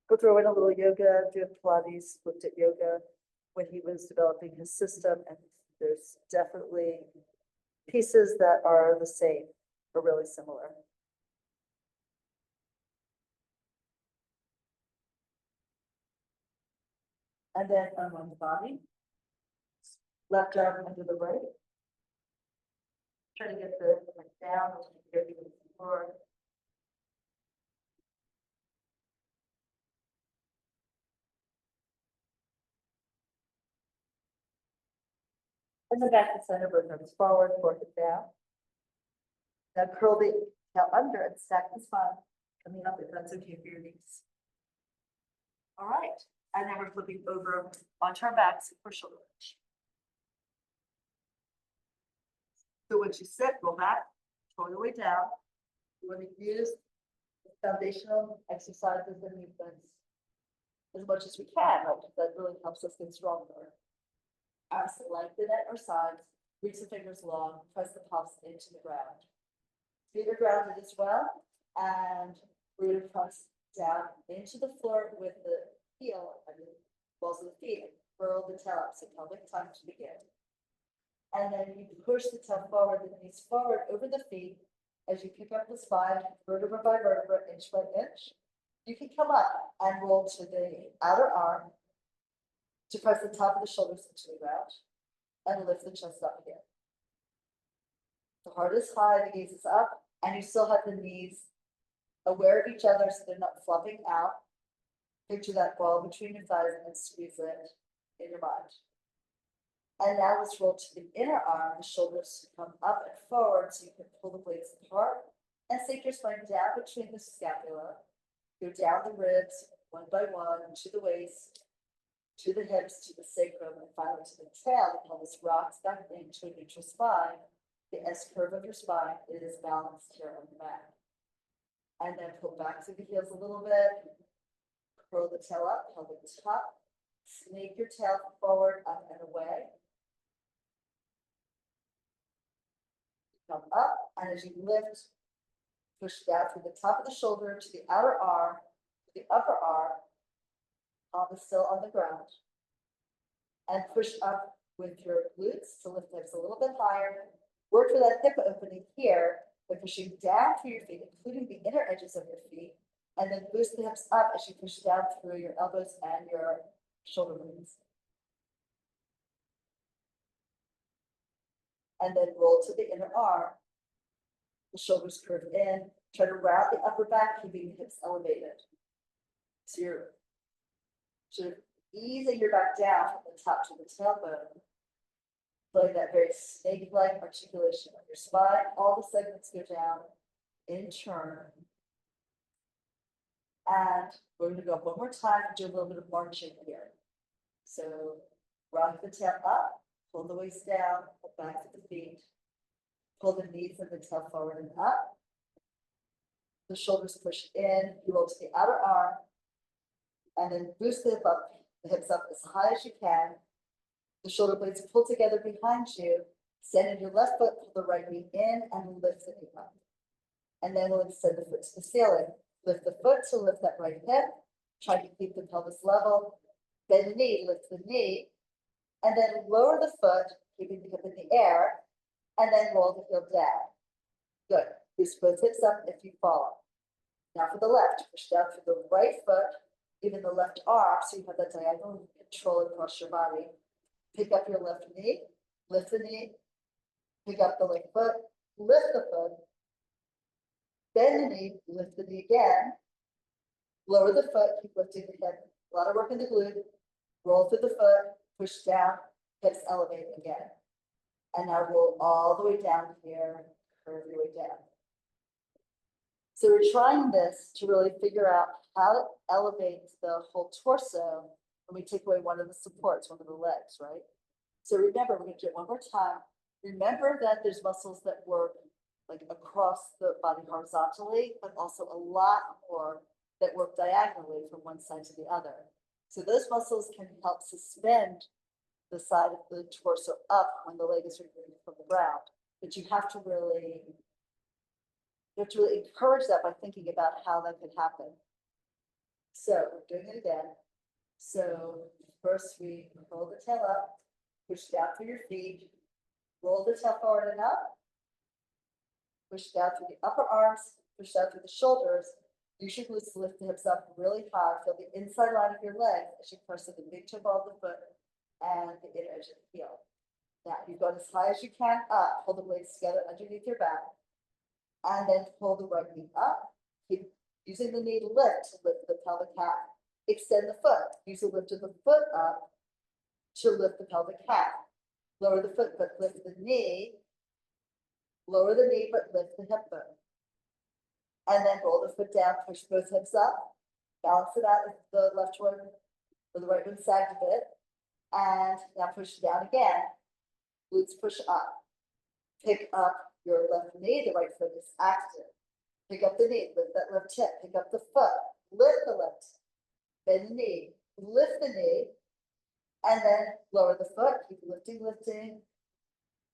Go throw in a little yoga, do Pilates, looked at yoga when he was developing his system, and there's definitely pieces that are the same or really similar. And then unwind the body. Left arm under the right. Try to get the neck down, get to the floor. And the back to center, both arms forward, forehead down. Now curl the tail under and stack the spine, coming up if that's okay for your knees. All right, and then we're flipping over onto our backs for shoulder lunge. So once you sit, roll back, roll your way down. You want to use the foundational exercises and movements as much as we can, right? That really helps us get stronger. Arms lengthen at our sides, reach the fingers long, press the palms into the ground. Feet are grounded as well, and we're going to press down into the floor with the heel and the balls of the feet and curl the tail up, so pelvic time to begin. And then you push the tail forward, the knees forward over the feet as you pick up the spine, vertebra by vertebra, inch by inch. You can come up and roll to the outer arm, to press the top of the shoulders into the ground and lift the chest up again. The heart is high, the gaze is up, and you still have the knees aware of each other so they're not flopping out. Picture that ball between your thighs and squeeze it in your mind. And now let's roll to the inner arm. The shoulders come up and forward so you can pull the blades apart and sink your spine down between the scapula. Go down the ribs one by one to the waist, to the hips, to the sacrum, and finally to the tail. The pelvis rocks back into a neutral spine. The S curve of your spine is balanced here on the mat. And then pull back to the heels a little bit. Curl the tail up, pelvic top. Snake your tail forward, up and away. Come up, and as you lift, push down through the top of the shoulder to the outer arm, to the upper arm, palm is still on the ground. And push up with your glutes to lift the hips a little bit higher. Work for that hip opening here by pushing down through your feet, including the inner edges of your feet, and then boost the hips up as you push down through your elbows and your shoulder blades. And then roll to the inner arm. The shoulders curve in. Try to round the upper back, keeping the hips elevated. So you're sort of easing your back down from the top to the tailbone. Feeling that very snake-like articulation of your spine. All the segments go down in turn. And we're going to go up one more time and do a little bit of marching here. So rock the tail up, pull the waist down, pull back to the feet, pull the knees and the tail forward and up. The shoulders push in, you roll to the outer arm, and then boost the hips up as high as you can. The shoulder blades pull together behind you. Stand in your left foot, pull the right knee in, and lift the knee up. And then we'll extend the foot to the ceiling. Lift the foot to lift that right hip. Try to keep the pelvis level. Bend the knee, lift the knee, and then lower the foot, keeping the hip in the air, and then roll the heel down. Good. Boost both hips up if you follow. Now for the left, push down through the right foot, even the left arm, so you have that diagonal control across your body. Pick up your left knee, lift the knee, pick up the right foot, lift the foot, bend the knee, lift the knee again, lower the foot, keep lifting the hip. A lot of work in the glute. Roll through the foot, push down, hips elevate again. And now roll all the way down here, curve your way down. So we're trying this to really figure out how to elevate the whole torso when we take away one of the supports, one of the legs, right? So remember, we're going to do it one more time. Remember that there's muscles that work like across the body horizontally, but also a lot more that work diagonally from one side to the other. So those muscles can help suspend the side of the torso up when the leg is removed from the ground. But you have to really encourage that by thinking about how that could happen. So we're doing it again. So first we roll the tail up, push down through your feet, roll the tail forward and up, push down through the upper arms, push down through the shoulders. Use your glutes to lift the hips up really high. Feel the inside line of your leg as you press to the big toe ball of the foot and the inner edge of the heel. Now you've gone as high as you can up. Hold the blades together underneath your back. And then pull the right knee up. Keep using the knee lift to lift the pelvic half. Extend the foot. Use the lift of the foot up to lift the pelvic half. Lower the foot, but lift the knee. Lower the knee, but lift the hip bone. And then roll the foot down, push both hips up. Balance it out if the left one or the right one sagged a bit. And now push down again. Glutes push up. Pick up your left knee, the right foot is active. Pick up the knee, lift that left hip, pick up the foot, lift the left, bend the knee, lift the knee, and then lower the foot, keep lifting.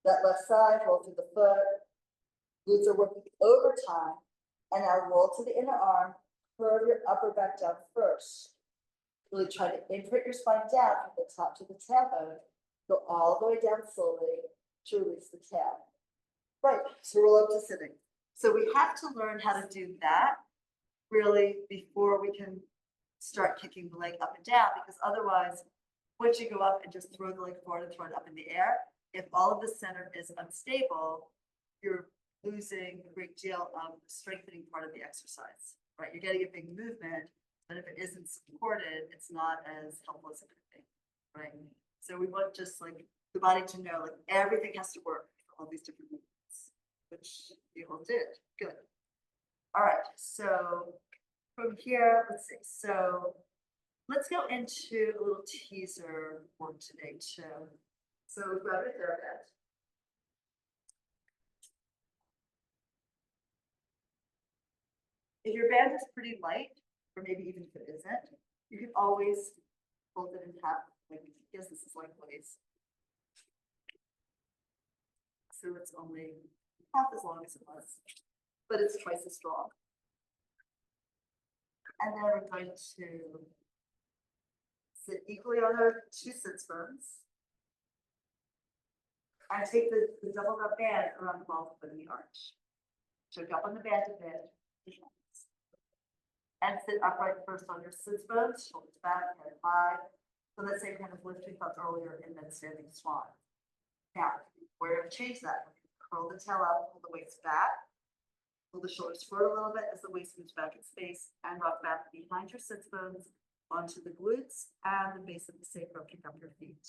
That left side, roll through the foot. Glutes are working overtime. And now roll to the inner arm, curve your upper back down first. Really try to imprint your spine down from the top to the tailbone. Go all the way down slowly to release the tail. Right, so roll up to sitting. So we have to learn how to do that really before we can start kicking the leg up and down, because otherwise Once you go up and just throw the leg forward and throw it up in the air, if all of the center is unstable, you're losing a great deal of the strengthening part of the exercise, right? You're getting a big movement, but if it isn't supported, it's not as helpful as it could be, right? So we want just like the body to know, like everything has to work for all these different movements, which you all did. Good. All right, so from here, let's see. So let's go into a little teaser for today too. So grab your therapist. If your band is pretty light, or maybe even if it isn't, you can always fold it in half. Like, I guess this is lengthways. So it's only half as long as it was, but it's twice as strong. And then we're going to sit equally on our two sits bones. And take the double up band around the ball foot in the arch. Choke up on the band a bit. And sit upright first on your sits bones, shoulders back, head high. So let's say kind of lift we thought earlier in that standing swan. Now, we're going to change that. Curl the tail up, pull the waist back. Pull the shoulders forward a little bit as the waist moves back in space, and rock back behind your sits bones onto the glutes and the base of the sacrum. Kick up your feet.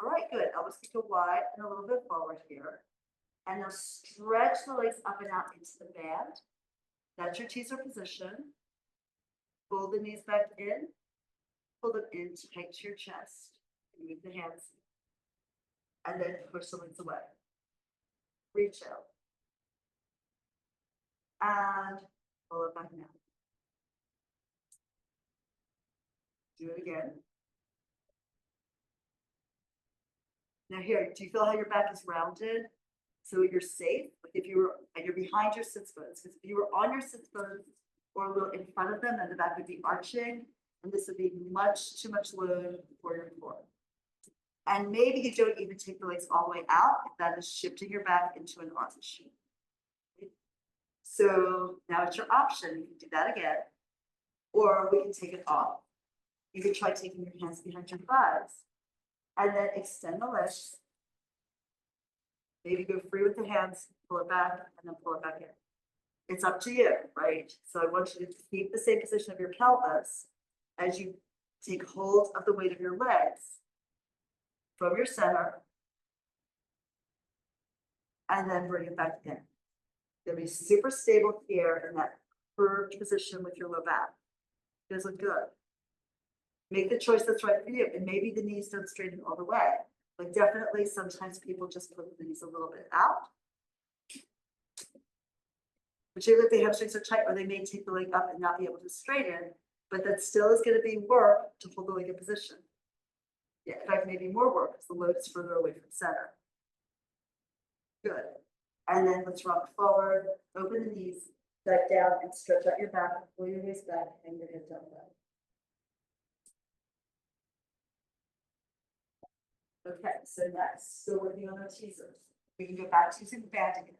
All right, good. Elbows can go wide and a little bit forward here. And now stretch the legs up and out into the band. That's your teaser position. Pull the knees back in. Pull them in tight to your chest. Move the hands. And then push the legs away. Reach out. And pull it back down. Do it again. Now here, do you feel how your back is rounded? So you're safe. Like if you were, and you're behind your sits bones, because if you were on your sits bones or a little in front of them, then the back would be arching, and this would be much too much load for your core. And maybe you don't even take the legs all the way out, if that is shifting your back into an arch. So now it's your option. You can do that again, or we can take it off. You can try taking your hands behind your thighs, and then extend the legs. Maybe go free with the hands, pull it back, and then pull it back in. It's up to you, right? So I want you to keep the same position of your pelvis as you take hold of the weight of your legs from your center, and then bring it back in. You'll be super stable here in that curved position with your low back. It does look good. Make the choice that's right for you, and maybe the knees don't straighten all the way. Like definitely sometimes people just put the knees a little bit out. Particularly if the hamstrings are tight, or they may take the leg up and not be able to straighten, but that still is going to be work to hold the leg in position. Yeah, in fact, maybe more work because the load is further away from center. Good. And then let's rock forward, open the knees, back down, and stretch out your back, pull your waist back, and your head down low. Okay, so next, still working on our teasers. We can go back to using the band again.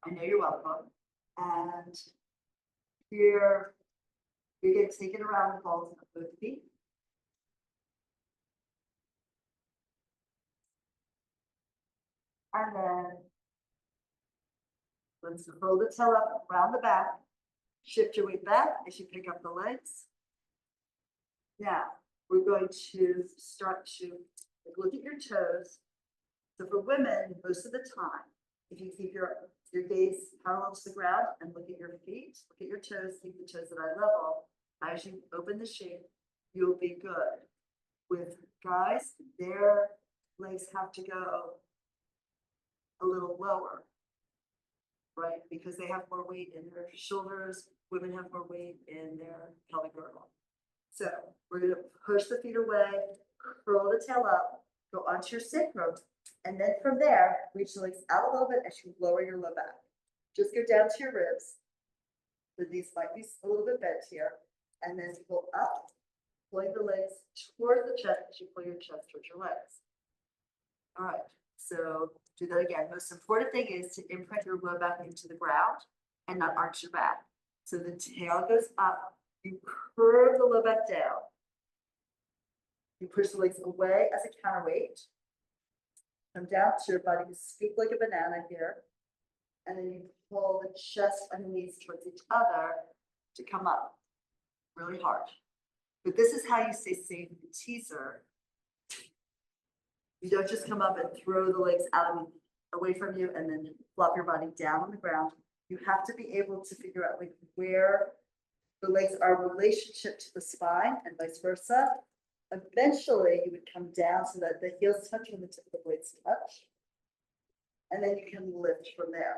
I know you're welcome. And here, we get taken around the balls of both feet. And then let's roll the tail up around the back. Shift your weight back as you pick up the legs. Now, we're going to start to look at your toes. So for women, most of the time, if you keep your gaze parallel to the ground and look at your feet, look at your toes, keep the toes at eye level. As you open the shape, you'll be good. With guys, their legs have to go a little lower, right? Because they have more weight in their shoulders. Women have more weight in their pelvic girdle. So we're going to push the feet away, curl the tail up, go onto your sacrum, and then from there, reach the legs out a little bit as you lower your low back. Just go down to your ribs. The knees might be a little bit bent here, and then pull up, pulling the legs towards the chest as you pull your chest towards your legs. All right, so do that again. Most important thing is to imprint your low back into the ground and not arch your back. So the tail goes up You curve the low back down. You push the legs away as a counterweight. Come down to your body, you scoop like a banana here. And then you pull the chest and the knees towards each other to come up really hard. But this is how you stay safe in the teaser. You don't just come up and throw the legs out away from you and then flop your body down on the ground. You have to be able to figure out like where the legs are in relationship to the spine and vice versa. Eventually, you would come down so that the heels touch when the tip of the blades touch. And then you can lift from there.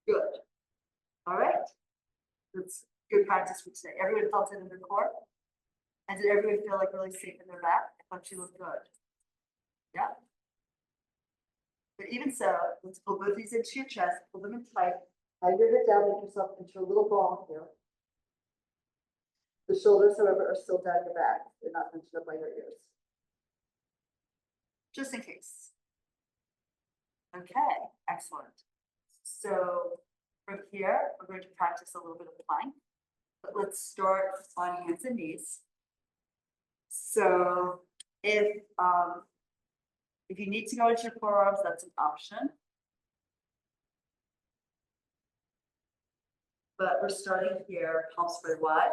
Good. All right. That's good practice for today. Everyone felt it in their core? And did everyone feel like really safe in their back? I thought you looked good. Yeah. But even so, let's pull both these into your chest, pull them in tight, hide your head down, make yourself into a little ball here. The shoulders, however, are still down your back. They're not bunched up by your ears. Just in case. Okay, excellent. So from here, we're going to practice a little bit of plank, but let's start on hands and knees. So if you need to go into your forearms, that's an option. But we're starting here, palms spread wide.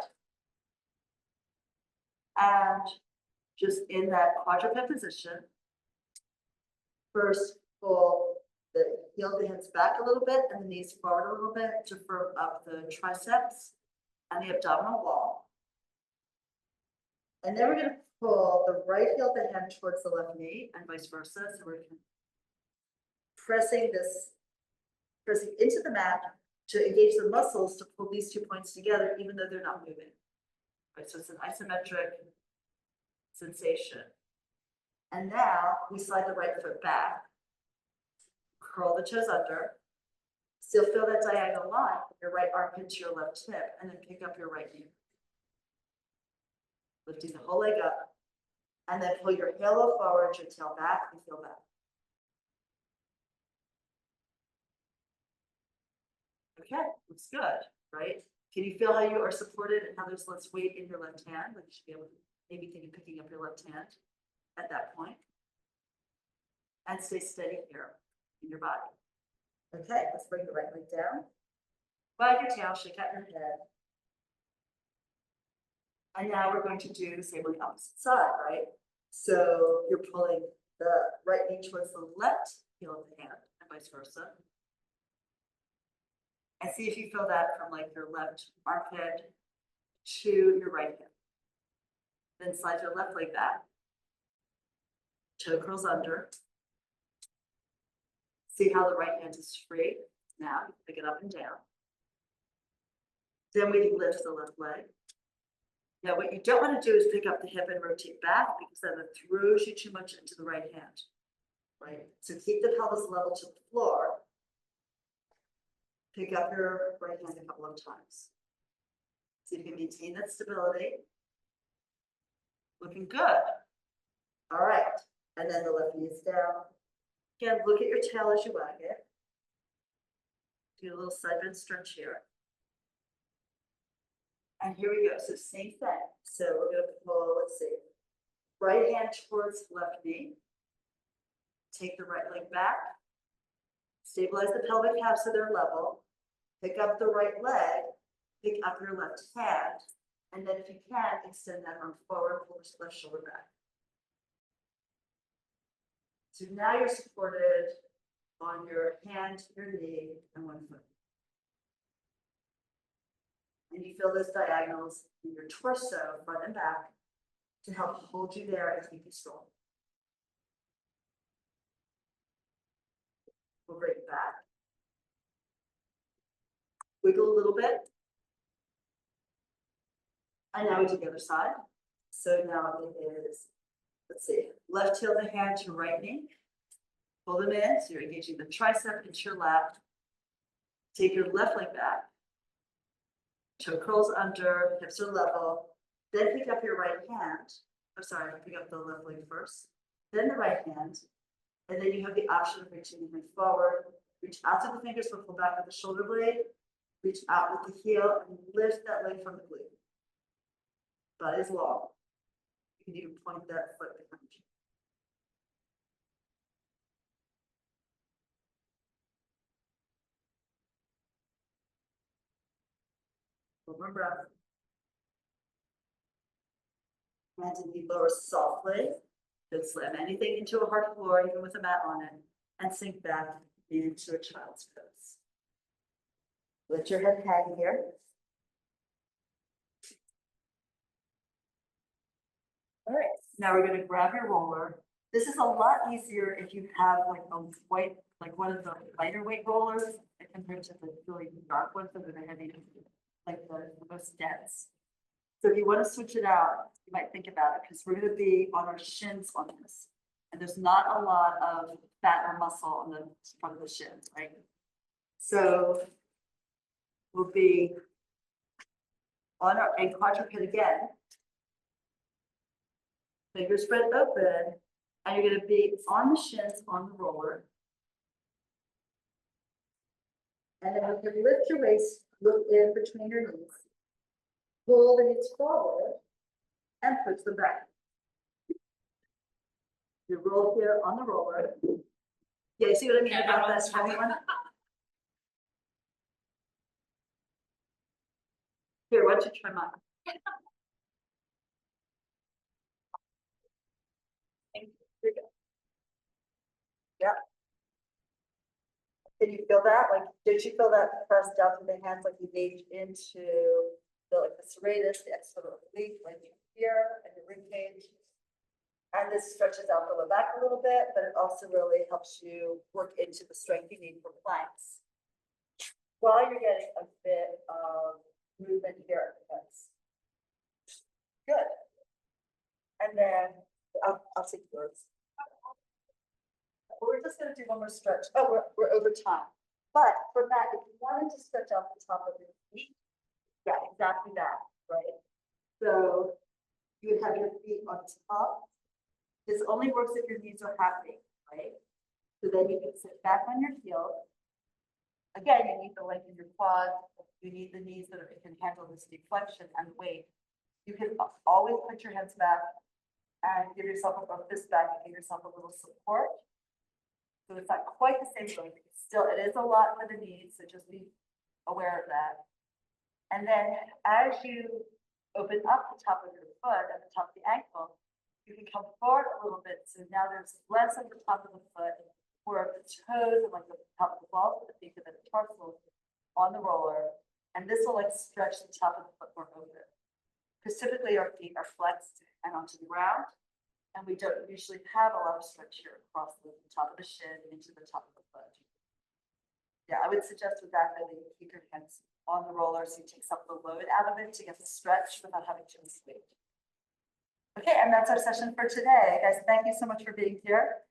And just in that quadruped position, first pull the heel of the hands back a little bit and the knees forward a little bit to firm up the triceps and the abdominal wall. And then we're going to pull the right heel of the hand towards the left knee and vice versa. So we're pressing into the mat to engage the muscles to pull these 2 points together, even though they're not moving. Right, so it's an isometric sensation. And now we slide the right foot back, curl the toes under, still feel that diagonal line from your right armpit to your left hip, and then pick up your right knee. Lifting the whole leg up, and then pull your halo forward, your tail back, and heel back. Okay, looks good, right? Can you feel how you are supported and how there's less weight in your left hand? Like you should be able to maybe think of picking up your left hand at that point. And stay steady here in your body. Okay, let's bring the right leg down. Wag your tail, shake out your head. And now we're going to do the same on the opposite side, right? So you're pulling the right knee towards the left heel of the hand and vice versa. And see if you feel that from like your left armpit to your right hip. Then slide your left leg back. Toe curls under. See how the right hand is free. Now pick it up and down. Then we lift the left leg. Now what you don't want to do is pick up the hip and rotate back because then it throws you too much into the right hand. Right? So keep the pelvis level to the floor. Pick up your right hand a couple of times. See if you can maintain that stability. Looking good. All right. And then the left knee is down. Again, look at your tail as you wag it. Do a little side bend stretch here. And here we go. So same thing. So we're going to pull, let's see, right hand towards left knee. Take the right leg back. Stabilize the pelvic calves so they're level. Pick up the right leg. Pick up your left hand. And then if you can, extend that arm forward, pull the left shoulder back. So now you're supported on your hand, your knee, and one foot. And you feel those diagonals in your torso, front and back, to help hold you there and keep you strong. We'll bring it back. Wiggle a little bit. And now we do the other side. So now it is, let's see, left heel of the hand to right knee. Pull them in, so you're engaging the tricep into your lap. Take your left leg back. Toe curls under, hips are level. Then pick up your right hand. I'm sorry, pick up the left leg first. Then the right hand. And then you have the option of reaching the hand forward Reach out to the fingers, pull back with the shoulder blade. Reach out with the heel and lift that leg from the glute. Butt is long. You can even point that foot behind you. One more breath. Hands and feet lower softly. Don't slam anything into a hard floor, even with a mat on it, and sink back into a child's pose. Let your head hang here. All right, now we're going to grab your roller. This is a lot easier if you have like a white, like one of the lighter weight rollers compared to the really dark ones that are heavy, like the most dense. So if you want to switch it out, you might think about it because we're going to be on our shins on this. And there's not a lot of fat or muscle on the front of the shins, right? So we'll be on our quadruped again. Fingers spread open, and you're going to be on the shins on the roller. And then you can lift your waist, look in between your knees. Pull the knees forward and push them back. You roll here on the roller. Yeah, you see what I mean about that heavy one? Here, why don't you try mine? Here you go. Yeah. Can you feel that? Like, did you feel that press down through the hands like you engage into the serratus, the external oblique, right here, and the rib cage? And this stretches out the lower back a little bit, but it also really helps you work into the strength you need for planks while you're getting a bit of movement here at the hips. Good. And then I'll take yours. We're just going to do one more stretch. Oh, we're over time. But for that, if you wanted to stretch out the top of your feet, yeah, exactly that, right? So you would have your feet on top. This only works if your knees are happy, right? So then you can sit back on your heels. Again, you need to lengthen your quads. You need the knees that can handle this deflection and weight. You can always put your hands back and give yourself a fist back and give yourself a little support. So it's not quite the same length. Still, it is a lot for the knees, so just be aware of that. And then as you open up the top of your foot at the top of the ankle, you can come forward a little bit. So now there's less at the top of the foot, where the toes and like the top of the balls of the feet, the tarsal on the roller. And this will like stretch the top of the foot more open. Because typically our feet are flexed and onto the ground. And we don't usually have a lot of stretch here across the top of the shin into the top of the foot. Yeah, I would suggest with that you keep your hands on the roller so you take some of the load out of it to get the stretch without having too much weight. Okay, and that's our session for today. Guys, thank you so much for being here.